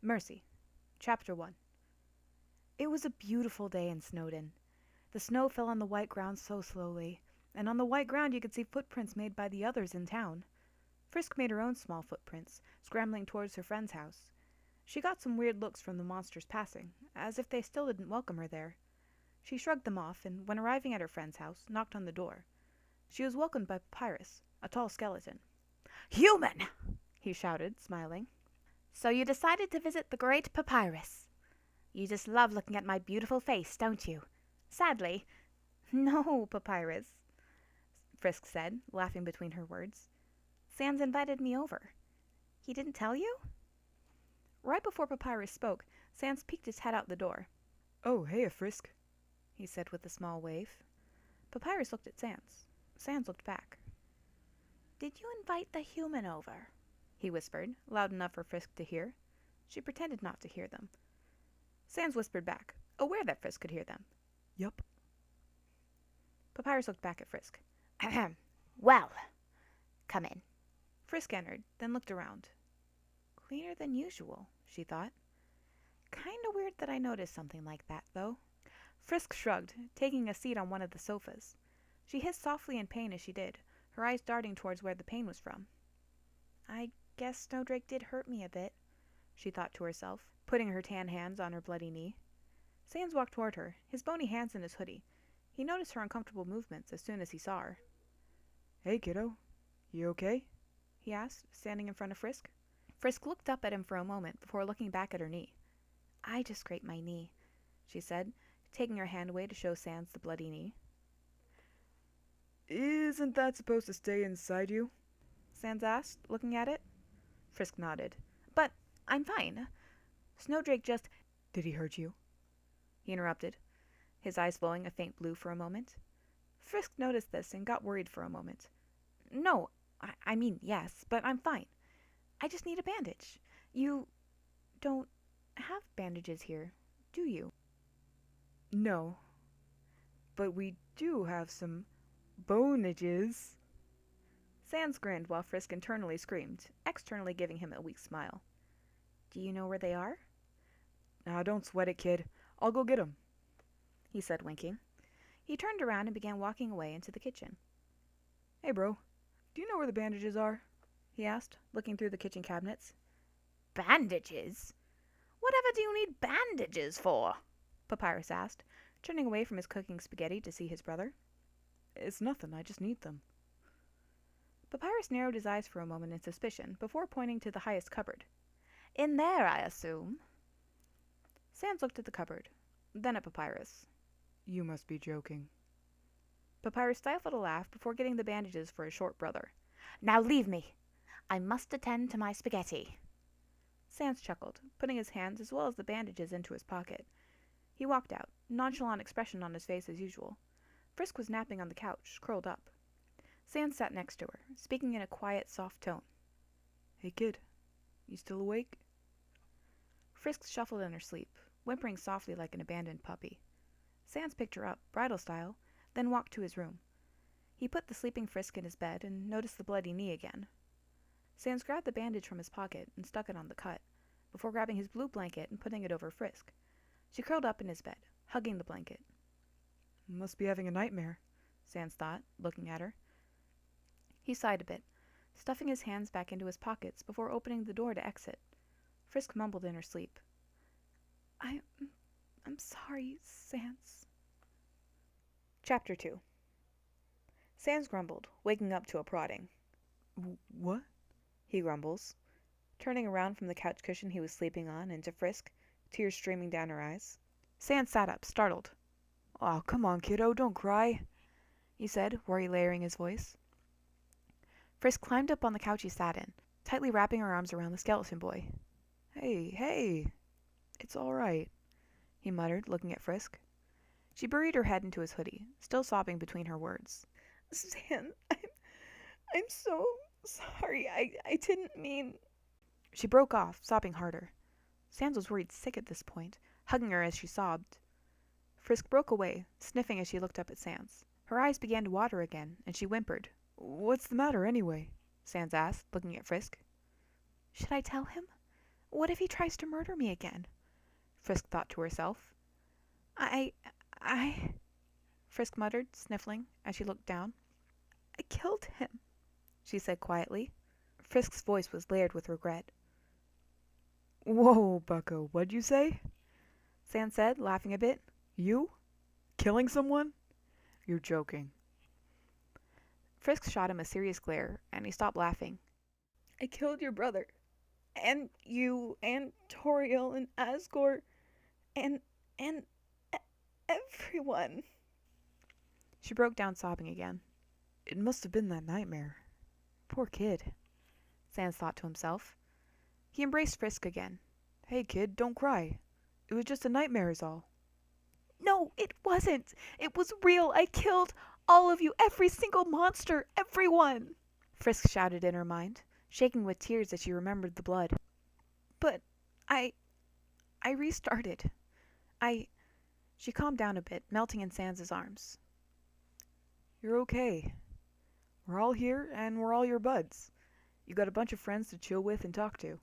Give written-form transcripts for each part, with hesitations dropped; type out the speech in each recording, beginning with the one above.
Mercy. Chapter 1. It was a beautiful day in Snowdon. The snow fell on the white ground so slowly, and on the white ground you could see footprints made by the others in town. Frisk made her own small footprints, scrambling towards her friend's house. She got some weird looks from the monsters passing, as if they still didn't welcome her there. She shrugged them off, and when arriving at her friend's house, knocked on the door. She was welcomed by Papyrus, a tall skeleton. "Human!" he shouted, smiling. "So you decided to visit the great Papyrus. You just love looking at my beautiful face, don't you? Sadly." "No, Papyrus," Frisk said, laughing between her words. "Sans invited me over. He didn't tell you?" Right before Papyrus spoke, Sans peeked his head out the door. "Oh, hey, Frisk," he said with a small wave. Papyrus looked at Sans. Sans looked back. "Did you invite the human over?" he whispered, loud enough for Frisk to hear. She pretended not to hear them. Sans whispered back, aware that Frisk could hear them. "Yup." Papyrus looked back at Frisk. "Ahem. Well, come in." Frisk entered, then looked around. Cleaner than usual, she thought. Kinda weird that I noticed something like that, though. Frisk shrugged, taking a seat on one of the sofas. She hissed softly in pain as she did, her eyes darting towards where the pain was from. I guess Snowdrake did hurt me a bit, she thought to herself, putting her tan hands on her bloody knee. Sans walked toward her, his bony hands in his hoodie. He noticed her uncomfortable movements as soon as he saw her. "Hey, kiddo. You okay?" he asked, standing in front of Frisk. Frisk looked up at him for a moment before looking back at her knee. "I just scraped my knee," she said, taking her hand away to show Sans the bloody knee. "Isn't that supposed to stay inside you?" Sans asked, looking at it. Frisk nodded. "But I'm fine. Snowdrake just—" "Did he hurt you?" he interrupted, his eyes glowing a faint blue for a moment. Frisk noticed this and got worried for a moment. "No, I mean yes, but I'm fine. I just need a bandage. You don't have bandages here, do you?" "No. But we do have some bonages." Sans grinned while Frisk internally screamed, externally giving him a weak smile. "Do you know where they are?" "Now, don't sweat it, kid. I'll go get 'em," he said, winking. He turned around and began walking away into the kitchen. "Hey, bro. Do you know where the bandages are?" he asked, looking through the kitchen cabinets. "Bandages? Whatever do you need bandages for?" Papyrus asked, turning away from his cooking spaghetti to see his brother. "It's nothing. I just need them." Papyrus narrowed his eyes for a moment in suspicion before pointing to the highest cupboard. "In there, I assume?" Sans looked at the cupboard, then at Papyrus. "You must be joking." Papyrus stifled a laugh before getting the bandages for his short brother. "Now leave me. I must attend to my spaghetti." Sans chuckled, putting his hands as well as the bandages into his pocket. He walked out, nonchalant expression on his face as usual. Frisk was napping on the couch, curled up. Sans sat next to her, speaking in a quiet, soft tone. "Hey, kid. You still awake?" Frisk shuffled in her sleep, whimpering softly like an abandoned puppy. Sans picked her up, bridal style, then walked to his room. He put the sleeping Frisk in his bed and noticed the bloody knee again. Sans grabbed the bandage from his pocket and stuck it on the cut, before grabbing his blue blanket and putting it over Frisk. She curled up in his bed, hugging the blanket. "Must be having a nightmare," Sans thought, looking at her. He sighed a bit, stuffing his hands back into his pockets before opening the door to exit. Frisk mumbled in her sleep. I'm sorry, Sans." Chapter 2. Sans grumbled, waking up to a prodding. "What?" he grumbles, turning around from the couch cushion he was sleeping on and to Frisk, tears streaming down her eyes. Sans sat up, startled. "Aw, come on, kiddo. Don't cry," he said, worry layering his voice. Frisk climbed up on the couch he sat in, tightly wrapping her arms around the skeleton boy. Hey. It's all right," he muttered, looking at Frisk. She buried her head into his hoodie, still sobbing between her words. "Sans, I'm so sorry. I didn't mean—" She broke off, sobbing harder. Sans was worried sick at this point, hugging her as she sobbed. Frisk broke away, sniffing as she looked up at Sans. Her eyes began to water again, and she whimpered. "What's the matter, anyway?" Sans asked, looking at Frisk. "Should I tell him? What if he tries to murder me again? Frisk thought to herself. I... Frisk muttered, sniffling, as she looked down. I killed him, she said quietly. Frisk's voice was layered with regret. Whoa, bucko, what'd you say? Sans said, laughing a bit. You? Killing someone? You're joking. Frisk shot him a serious glare, and he stopped laughing. I killed your brother, and you, and Toriel, and Asgore, and everyone. She broke down sobbing again. It must have been that nightmare. Poor kid, Sans thought to himself. He embraced Frisk again. Hey kid, don't cry. It was just a nightmare is all. No, it wasn't. It was real. I killed all of you, every single monster, everyone. Frisk shouted in her mind, shaking with tears as she remembered the blood. But I restarted. She calmed down a bit, melting in Sans's arms. You're okay. We're all here, and we're all your buds. You got a bunch of friends to chill with and talk to,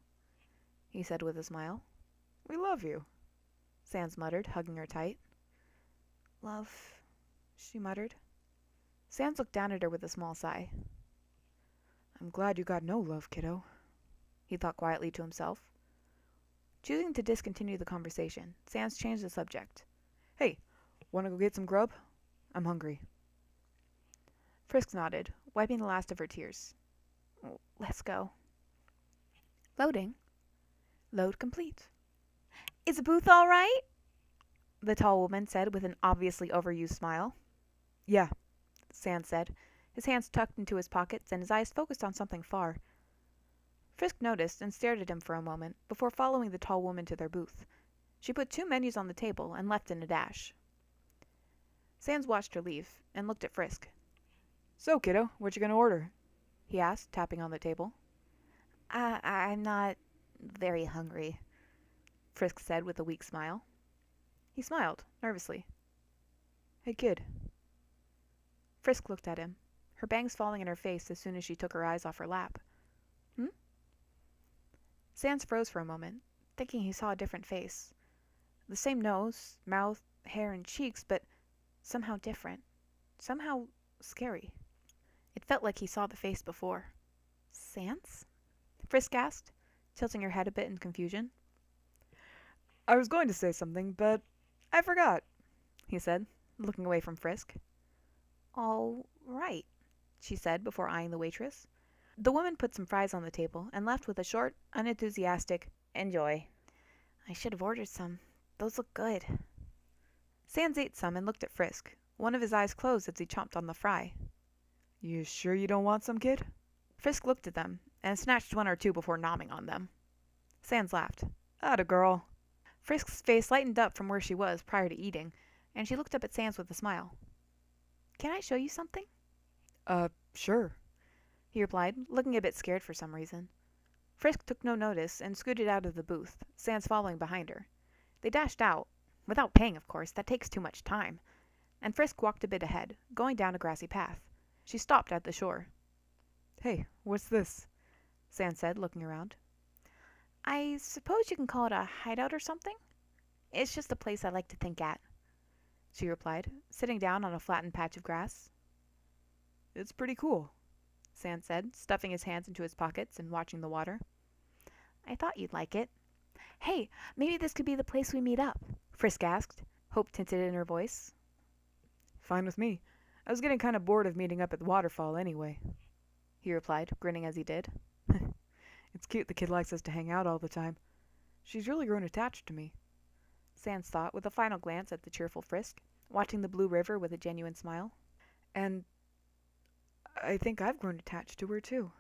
he said with a smile. We love you, Sans muttered, hugging her tight. Love, she muttered. Sans looked down at her with a small sigh. I'm glad you got no love, kiddo, he thought quietly to himself. Choosing to discontinue the conversation, Sans changed the subject. Hey, wanna go get some grub? I'm hungry. Frisk nodded, wiping the last of her tears. Let's go. Loading. Load complete. Is the booth all right? The tall woman said with an obviously overused smile. Yeah, Sans said, his hands tucked into his pockets and his eyes focused on something far. Frisk noticed and stared at him for a moment before following the tall woman to their booth. She put 2 menus on the table and left in a dash. Sans watched her leave and looked at Frisk. So, kiddo, what you gonna order? He asked, tapping on the table. I'm not very hungry, Frisk said with a weak smile. He smiled, nervously. Hey, kid. Frisk looked at him, her bangs falling in her face as soon as she took her eyes off her lap. Sans froze for a moment, thinking he saw a different face. The same nose, mouth, hair, and cheeks, but somehow different. Somehow scary. It felt like he saw the face before. Sans? Frisk asked, tilting her head a bit in confusion. I was going to say something, but I forgot, he said, looking away from Frisk. All right, she said before eyeing the waitress. The woman put some fries on the table and left with a short, unenthusiastic, enjoy. I should have ordered some. Those look good. Sans ate some and looked at Frisk, one of his eyes closed as he chomped on the fry. You sure you don't want some, kid? Frisk looked at them and snatched 1 or 2 before nomming on them. Sans laughed. Atta girl. Frisk's face lightened up from where she was prior to eating, and she looked up at Sans with a smile. Can I show you something? Sure, he replied, looking a bit scared for some reason. Frisk took no notice and scooted out of the booth, Sans following behind her. They dashed out, without paying, of course, that takes too much time, and Frisk walked a bit ahead, going down a grassy path. She stopped at the shore. Hey, what's this? Sans said, looking around. I suppose you can call it a hideout or something? It's just a place I like to think at, she replied, sitting down on a flattened patch of grass. It's pretty cool, Sans said, stuffing his hands into his pockets and watching the water. I thought you'd like it. Hey, maybe this could be the place we meet up, Frisk asked, hope tinted in her voice. Fine with me. I was getting kind of bored of meeting up at the waterfall anyway, he replied, grinning as he did. It's cute the kid likes us to hang out all the time. She's really grown attached to me, Sans thought with a final glance at the cheerful Frisk, watching the blue river with a genuine smile. And I think I've grown attached to her too.